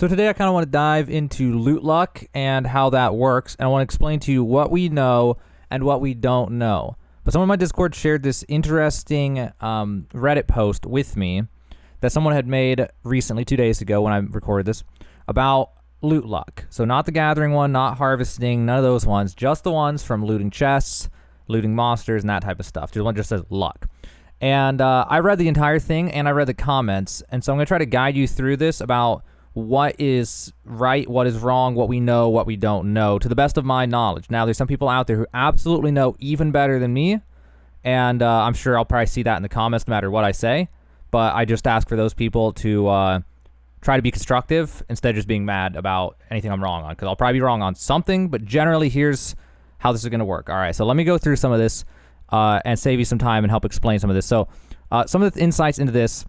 So today I kind of want to dive into loot luck and how that works, and I want to explain to you what we know and what we don't know. But someone in my Discord shared this interesting Reddit post with me that someone had made recently, 2 days ago when I recorded this, about loot luck. So not the gathering one, not harvesting, none of those ones, just the ones from looting chests, looting monsters, and that type of stuff. The one just says luck. And I read the entire thing, and I read the comments, and so I'm going to try to guide you through this about what is right, what is wrong, what we know, what we don't know, to the best of my knowledge. Now, there's some people out there who absolutely know even better than me, and I'm sure I'll probably see that in the comments no matter what I say, but I just ask for those people to try to be constructive instead of just being mad about anything I'm wrong on, because I'll probably be wrong on something, but generally here's how this is going to work. All right, so let me go through some of this and save you some time and help explain some of this. So some of the insights into this,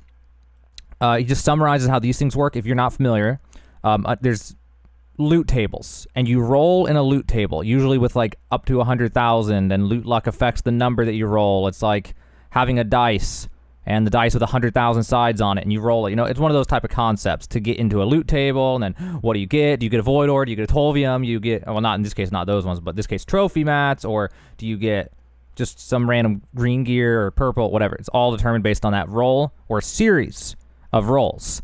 he just summarizes how these things work. If you're not familiar, there's loot tables, and you roll in a loot table, usually with like up to 100,000, and loot luck affects the number that you roll. It's like having a dice, and the dice with 100,000 sides on it, and you roll it. You know, it's one of those type of concepts to get into a loot table, and then what do you get? Do you get a Void Ore? Do you get a Tolvium? You get, well, not in this case, not those ones, but in this case, trophy mats, or do you get just some random green gear or purple, whatever. It's all determined based on that roll or series of rolls.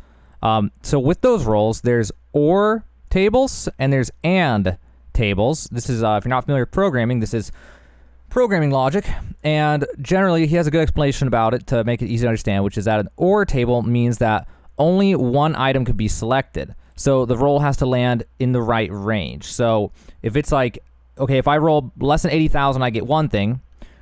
So with those rolls, there's OR tables and there's AND tables. This is, if you're not familiar with programming, this is programming logic, and generally he has a good explanation about it to make it easy to understand, which is that an OR table means that only one item could be selected. So the roll has to land in the right range. So if it's like, okay, if I roll less than 80,000, I get one thing,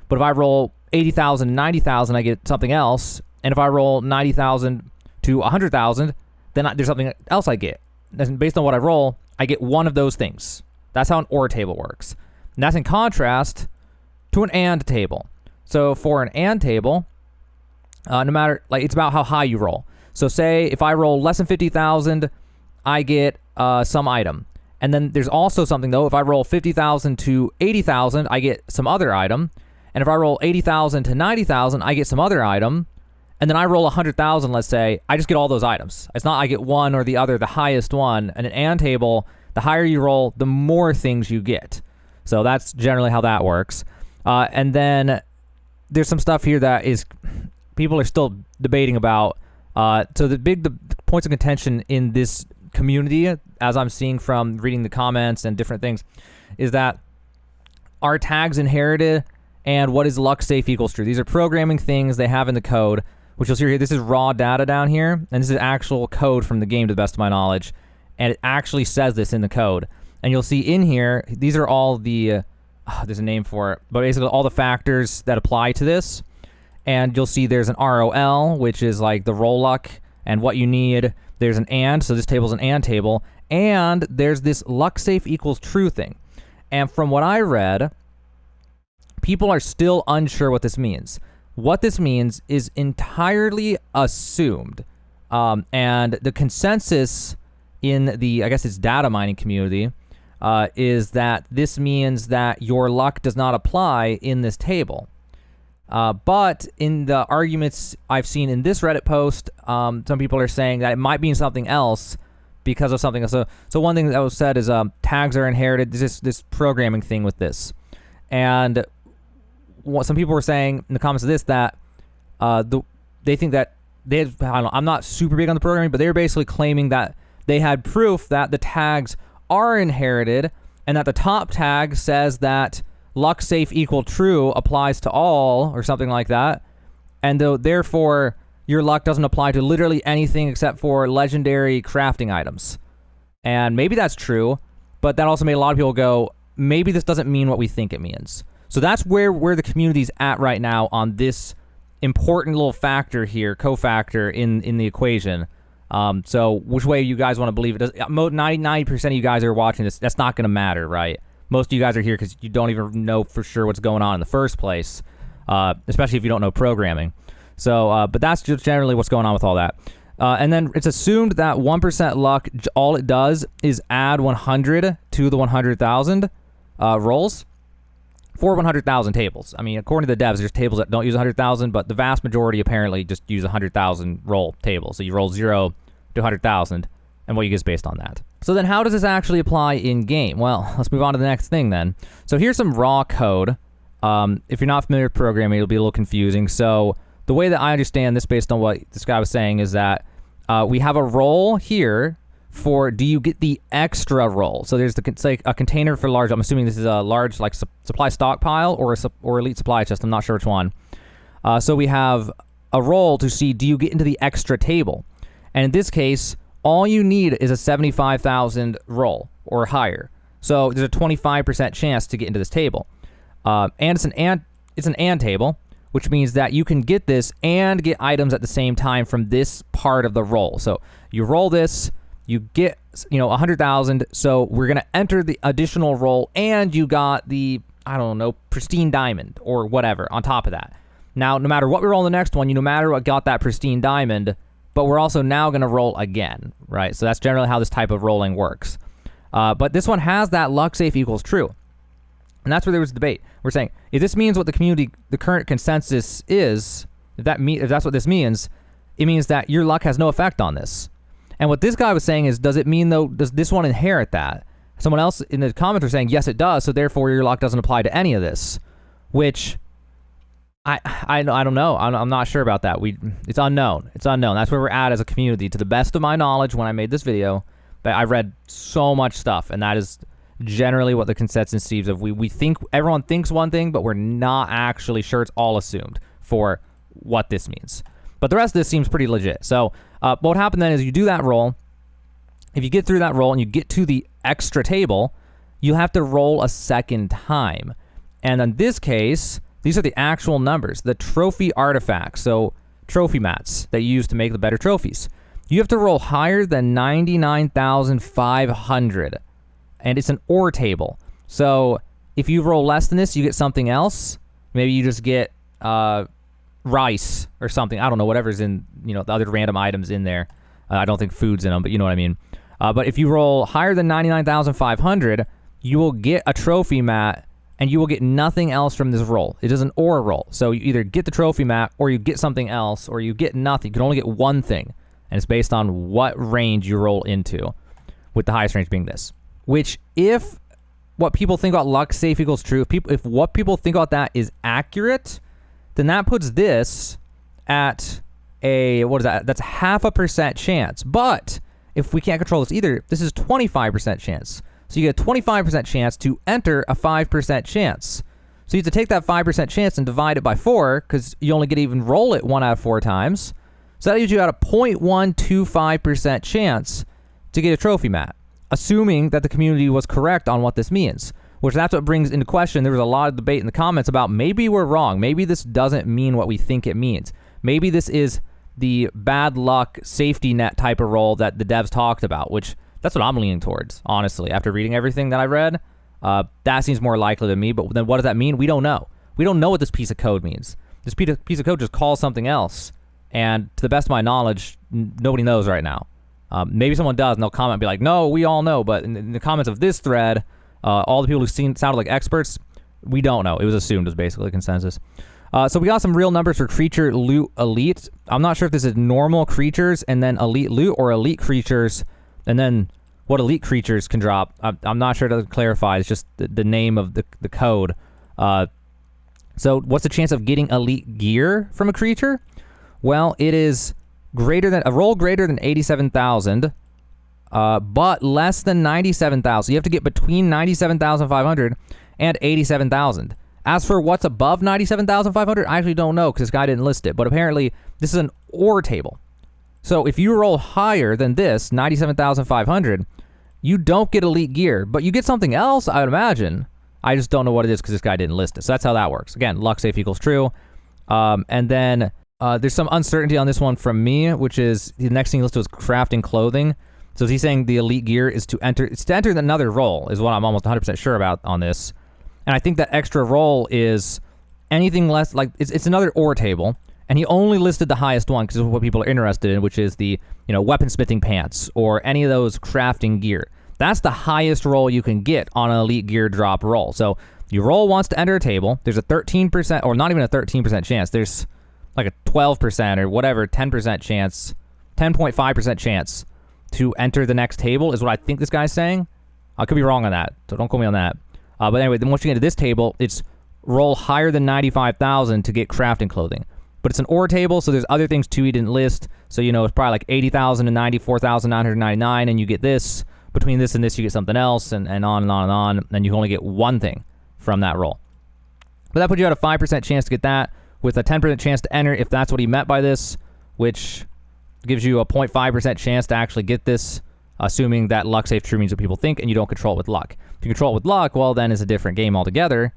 but if I roll 80,000, 90,000, I get something else, and if I roll 90,000 to 100,000, then there's something else I get. And based on what I roll, I get one of those things. That's how an OR table works. And that's in contrast to an AND table. So for an AND table, no matter, like, it's about how high you roll. So say if I roll less than 50,000, I get some item. And then there's also something, though, if I roll 50,000 to 80,000, I get some other item. And if I roll 80,000 to 90,000, I get some other item. And then I roll 100,000, let's say, I just get all those items. It's not I get one or the other, the highest one. And an AND table, the higher you roll, the more things you get. So that's generally how that works. And then there's some stuff here that is people are still debating about. So the points of contention in this community, as I'm seeing from reading the comments and different things, is that are tags inherited and what is luck safe equals true? These are programming things they have in the code, which you'll see here. This is raw data down here, and this is actual code from the game to the best of my knowledge, and it actually says this in the code. And you'll see in here, these are all the, there's a name for it, but basically all the factors that apply to this. And you'll see there's an ROL, which is like the roll luck and what you need. There's an AND, so this table's an AND table. And there's this luck safe equals true thing. And from what I read, people are still unsure what this means. What this means is entirely assumed. And the consensus in the, I guess it's data mining community, is that this means that your luck does not apply in this table. But in the arguments I've seen in this Reddit post, some people are saying that it might mean something else because of something else. So one thing that was said is tags are inherited. There's this programming thing with this. And what some people were saying in the comments of this that they think that I don't know, I'm not super big on the programming, but they were basically claiming that they had proof that the tags are inherited and that the top tag says that luck safe equal true applies to all or something like that. And therefore your luck doesn't apply to literally anything except for legendary crafting items. And maybe that's true, but that also made a lot of people go, maybe this doesn't mean what we think it means. So that's where the community's at right now on this important little factor here, cofactor in the equation. So which way you guys want to believe it? 90% of you guys are watching this, that's not going to matter, right? Most of you guys are here because you don't even know for sure what's going on in the first place, especially if you don't know programming. So, but that's just generally what's going on with all that. And then it's assumed that 1% luck, all it does is add 100 to the 100,000 rolls for 100,000 tables. I mean, according to the devs, there's tables that don't use 100,000, but the vast majority apparently just use 100,000 roll tables. So you roll 0 to 100,000, and what you get is based on that. So then how does this actually apply in game? Well, let's move on to the next thing then. So here's some raw code. If you're not familiar with programming, it'll be a little confusing. So the way that I understand this based on what this guy was saying is that we have a role here for do you get the extra role. So there's it's like a container for large. I'm assuming this is a large like supply stockpile or elite supply chest. I'm not sure which one. So we have a role to see do you get into the extra table. And in this case, all you need is a 75,000 roll or higher. So there's a 25% chance to get into this table. And it's an and table, which means that you can get this and get items at the same time from this part of the roll. So you roll this, you get 100,000. So we're gonna enter the additional roll, and you got the pristine diamond or whatever on top of that. Now, no matter what we roll in the next one, no matter what got that pristine diamond, but we're also now gonna roll again, right? So that's generally how this type of rolling works. But this one has that luck safe equals true. And that's where there was debate. We're saying, if this means what the current consensus is, if that's what this means, it means that your luck has no effect on this. And what this guy was saying is, does it mean though, does this one inherit that? Someone else in the comments were saying, yes, it does. So therefore your luck doesn't apply to any of this, which I don't know. I'm not sure about that. It's unknown. It's unknown. That's where we're at as a community. To the best of my knowledge, when I made this video, but I read so much stuff, and that is generally what the consensus seems of. We think everyone thinks one thing, but we're not actually sure. It's all assumed for what this means. But the rest of this seems pretty legit. So what happened then is you do that roll. If you get through that roll and you get to the extra table, you have to roll a second time. And in this case, these are the actual numbers, the trophy artifacts, so trophy mats that you use to make the better trophies. You have to roll higher than 99,500. And it's an OR table. So if you roll less than this, you get something else. Maybe you just get rice or something. I don't know, whatever's in, the other random items in there. I don't think food's in them, but you know what I mean. But if you roll higher than 99,500, you will get a trophy mat, and you will get nothing else from this roll. It is an OR roll. So you either get the trophy mat, or you get something else, or you get nothing. You can only get one thing. And it's based on what range you roll into, with the highest range being this. Which, if what people think about luck safe equals true, if what people think about that is accurate, then that puts this at what is that? That's 0.5% chance. But if we can't control this either, this is 25% chance. So you get a 25% chance to enter a 5% chance. So you have to take that 5% chance and divide it by 4, because you only get to even roll it 1 out of 4 times. So that gives you out a 0.125% chance to get a trophy mat, assuming that the community was correct on what this means, which that's what brings into question. There was a lot of debate in the comments about maybe we're wrong. Maybe this doesn't mean what we think it means. Maybe this is the bad luck safety net type of role that the devs talked about, which that's what I'm leaning towards, honestly. After reading everything that I read, that seems more likely to me. But then what does that mean? We don't know. We don't know what this piece of code means. This piece of code just calls something else. And to the best of my knowledge, nobody knows right now. Maybe someone does, and they'll comment and be like, no, we all know. But in the comments of this thread, all the people who sounded like experts, we don't know. It was assumed, was basically consensus. So we got some real numbers for creature loot elite. I'm not sure if this is normal creatures and then elite loot, or elite creatures and then what elite creatures can drop. I'm not sure to clarify. It's just the name of the code. So what's the chance of getting elite gear from a creature? Well, it is a roll greater than 87,000, but less than 97,000. You have to get between 97,500 and 87,000. As for what's above 97,500, I actually don't know, because this guy didn't list it. But apparently, this is an OR table. So if you roll higher than this, 97,500, you don't get elite gear, but you get something else, I would imagine. I just don't know what it is, because this guy didn't list it. So that's how that works. Again, luck safe equals true. And then there's some uncertainty on this one from me, which is the next thing listed was crafting clothing. So is he saying the elite gear is to enter? It's to enter another role, is what I'm almost 100% sure about on this. And I think that extra role is anything less, like it's another OR table. And he only listed the highest one because of what people are interested in, which is the weaponsmithing pants or any of those crafting gear. That's the highest roll you can get on an elite gear drop roll. So you roll once to enter a table. There's a 13%, or not even a 13% chance. There's like a 12% or whatever, 10% chance, 10.5% chance to enter the next table is what I think this guy's saying. I could be wrong on that, so don't quote me on that. But anyway, then once you get to this table, it's roll higher than 95,000 to get crafting clothing. But it's an ore table, so there's other things too he didn't list. So, you know, it's probably like 80,000 and 94,999, and you get this. Between this and this, you get something else, and on and on and on. And you can only get one thing from that roll. But that puts you at a 5% chance to get that, with a 10% chance to enter if that's what he meant by this, which gives you a 0.5% chance to actually get this, assuming that luck save true means what people think and you don't control it with luck. If you control it with luck, well, then it's a different game altogether.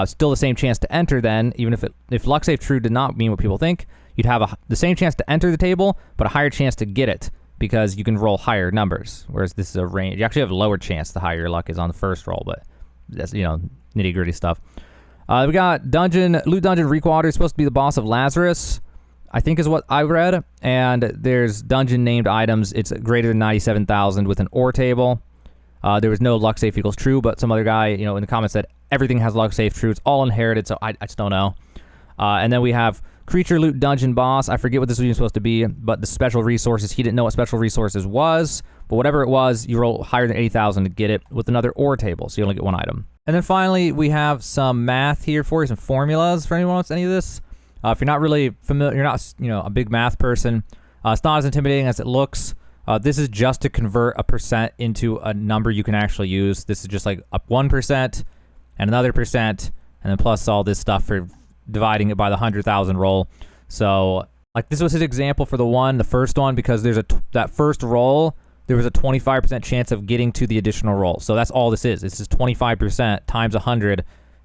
Still the same chance to enter then, even if luck save true did not mean what people think, you'd have the same chance to enter the table, but a higher chance to get it because you can roll higher numbers, whereas this is a range. You actually have a lower chance the higher your luck is on the first roll, but that's, you know, nitty-gritty stuff. We got Loot Dungeon Reekwater is supposed to be the boss of Lazarus, I think is what I read, and there's dungeon named items. It's greater than 97,000 with an ore table. There was no luck safe equals true, but some other guy, you know, in the comments said everything has luck safe true. It's all inherited, so I just don't know. And then we have Creature Loot Dungeon Boss. I forget what this was even supposed to be, but the special resources, he didn't know what special resources was, but whatever it was, you roll higher than 80,000 to get it with another ore table, so you only get one item. And then finally, we have some math here for you, some formulas for anyone who wants any of this. If you're not really familiar, you're not, you know, a big math person, it's not as intimidating as it looks. This is just to convert a percent into a number you can actually use. This is just like a 1% and another percent, and then plus all this stuff for dividing it by the 100,000 roll. So, like, this was his example for the first one, because there's that first roll, there was a 25% chance of getting to the additional roll. So that's all this is. This is 25% times 100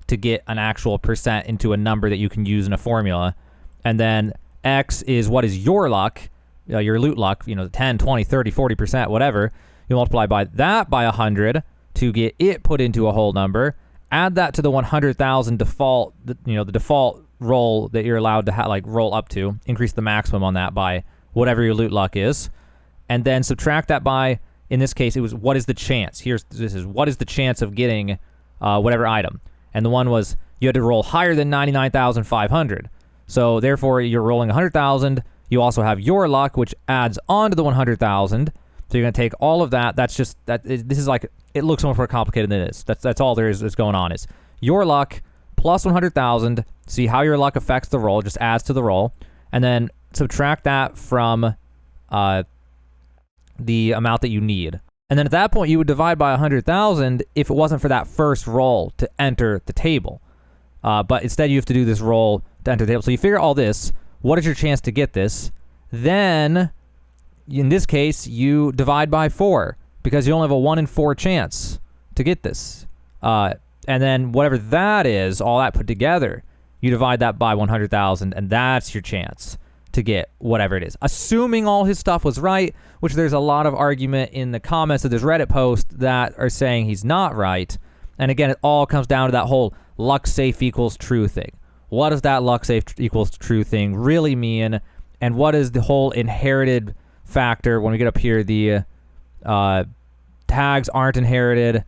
to get an actual percent into a number that you can use in a formula. And then X is what is your luck, your loot luck, you know, 10, 20, 30, 40%, whatever. You multiply by that by 100 to get it put into a whole number. Add that to the 100,000 default, you know, the default roll that you're allowed to like roll up to. Increase the maximum on that by whatever your loot luck is. And then subtract that by, in this case, it was what is the chance. This is what is the chance of getting whatever item. And the one was you had to roll higher than 99,500. So therefore, you're rolling 100,000. You also have your luck, which adds on to the 100,000. So you're going to take all of that. That's just, this is like, it looks much more complicated than it is. That's all there is that's going on, is your luck plus 100,000. See how your luck affects the roll, just adds to the roll. And then subtract that from the amount that you need. And then at that point, you would divide by 100,000 if it wasn't for that first roll to enter the table. But instead, you have to do this roll to enter the table. So you figure all this. What is your chance to get this? Then, in this case, you divide by 4 because you only have a 1 in 4 chance to get this. And then whatever that is, all that put together, you divide that by 100,000, and that's your chance to get whatever it is. Assuming all his stuff was right, which there's a lot of argument in the comments of this Reddit post that are saying he's not right. And again, it all comes down to that whole luck safe equals true thing. What does that luck safe equals true thing really mean? And what is the whole inherited factor when we get up here? The tags aren't inherited.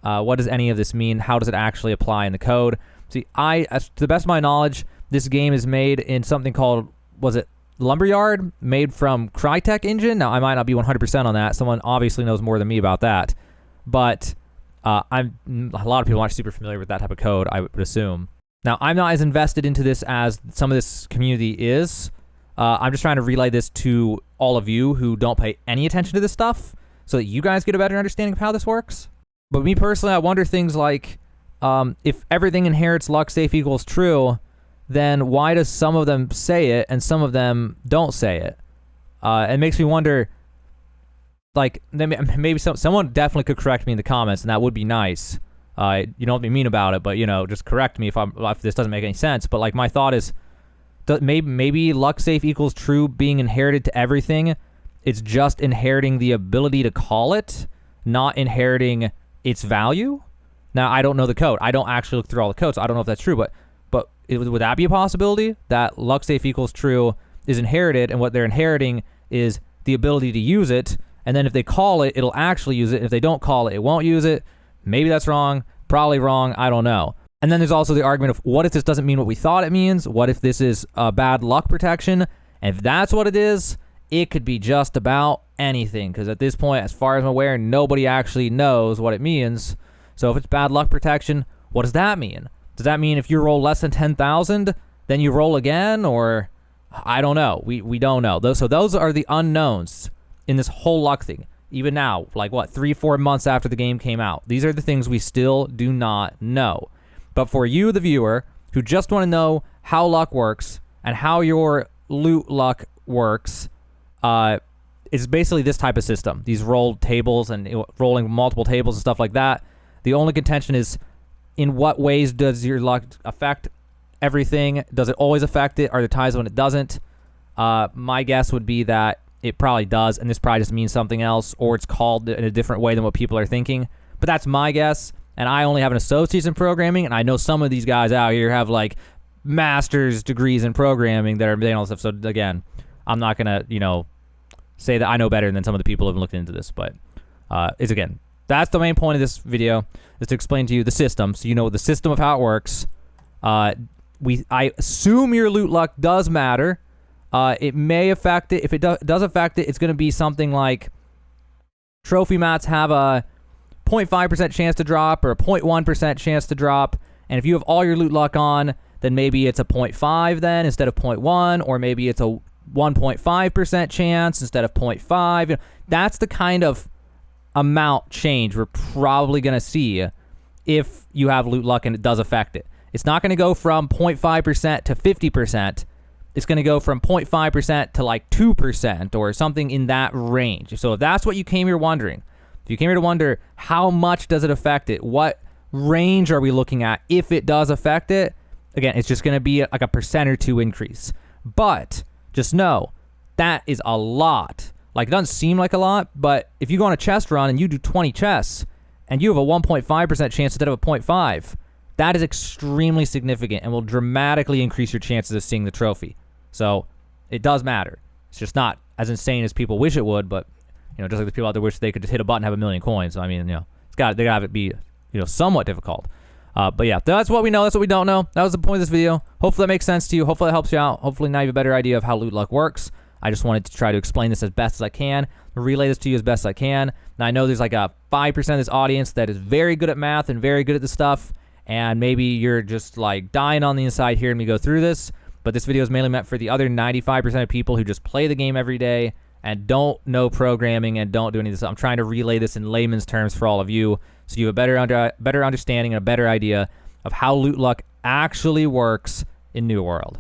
What does any of this mean? How does it actually apply in the code? See, to the best of my knowledge, this game is made in something called, was it Lumberyard, made from Crytek Engine? Now, I might not be 100% on that. Someone obviously knows more than me about that. But a lot of people aren't super familiar with that type of code, I would assume. Now, I'm not as invested into this as some of this community is. I'm just trying to relay this to all of you who don't pay any attention to this stuff so that you guys get a better understanding of how this works. But me personally, I wonder things like, if everything inherits luck safe equals true, then why does some of them say it and some of them don't say it? It makes me wonder, like, maybe someone definitely could correct me in the comments, and that would be nice. You don't be mean about it, but, you know, just correct me if this doesn't make any sense. But, like, my thought is, maybe luck safe equals true being inherited to everything. It's just inheriting the ability to call it, not inheriting its value. Now, I don't know the code. I don't actually look through all the codes, so I don't know if that's true, but would that be a possibility? That luck safe equals true is inherited, and what they're inheriting is the ability to use it, and then if they call it, it'll actually use it, and if they don't call it, it won't use it. Maybe that's wrong, probably wrong, I don't know. And then there's also the argument of, what if this doesn't mean what we thought it means? What if this is bad luck protection? And if that's what it is it could be just about anything, because at this point, as far as I'm aware, nobody actually knows what it means. So if it's bad luck protection, what does that mean? Does that mean if you roll less than 10,000, then you roll again? Or I don't know. We don't know. So those are the unknowns in this whole luck thing. Even now, like 3-4 months after the game came out, these are the things we still do not know. But for you, the viewer, who just want to know how luck works and how your loot luck works, it's basically this type of system. These rolled tables and rolling multiple tables and stuff like that. The only contention is, in what ways does your luck affect everything? Does it always affect it? Are there times when it doesn't? My guess would be that it probably does, and this probably just means something else, or it's called in a different way than what people are thinking. But that's my guess, and I only have an associate's in programming, and I know some of these guys out here have like master's degrees in programming that are doing all this stuff. So again, I'm not gonna, say that I know better than some of the people who have looked into this, but that's the main point of this video, is to explain to you the system, so you know the system of how it works. I assume your loot luck does matter. It may affect it. If it does affect it, it's going to be something like trophy mats have a 0.5% chance to drop or a 0.1% chance to drop. And if you have all your loot luck on, then maybe it's a 0.5 then instead of 0.1, or maybe it's a 1.5% chance instead of 0.5. That's the kind of amount change we're probably going to see if you have loot luck and it does affect it. It's not going to go from 0.5% to 50%. It's going to go from 0.5% to like 2% or something in that range. So if that's what you came here wondering, if you came here to wonder how much does it affect it, what range are we looking at if it does affect it, again, it's just going to be like a percent or two increase. But just know that is a lot. Like, it doesn't seem like a lot, but if you go on a chest run and you do 20 chests and you have a 1.5% chance instead of a 0.5, that is extremely significant and will dramatically increase your chances of seeing the trophy. So it does matter. It's just not as insane as people wish it would, but just like the people out there wish they could just hit a button and have 1 million coins. So, I mean, they gotta have it be somewhat difficult. But yeah, that's what we know. That's what we don't know. That was the point of this video. Hopefully that makes sense to you. Hopefully that helps you out. Hopefully now you have a better idea of how loot luck works. I just wanted to try to explain this as best as I can, relay this to you as best as I can. Now, I know there's like a 5% of this audience that is very good at math and very good at this stuff, and maybe you're just like dying on the inside hearing me go through this, but this video is mainly meant for the other 95% of people who just play the game every day and don't know programming and don't do any of this. I'm trying to relay this in layman's terms for all of you, so you have a better understanding and a better idea of how loot luck actually works in New World.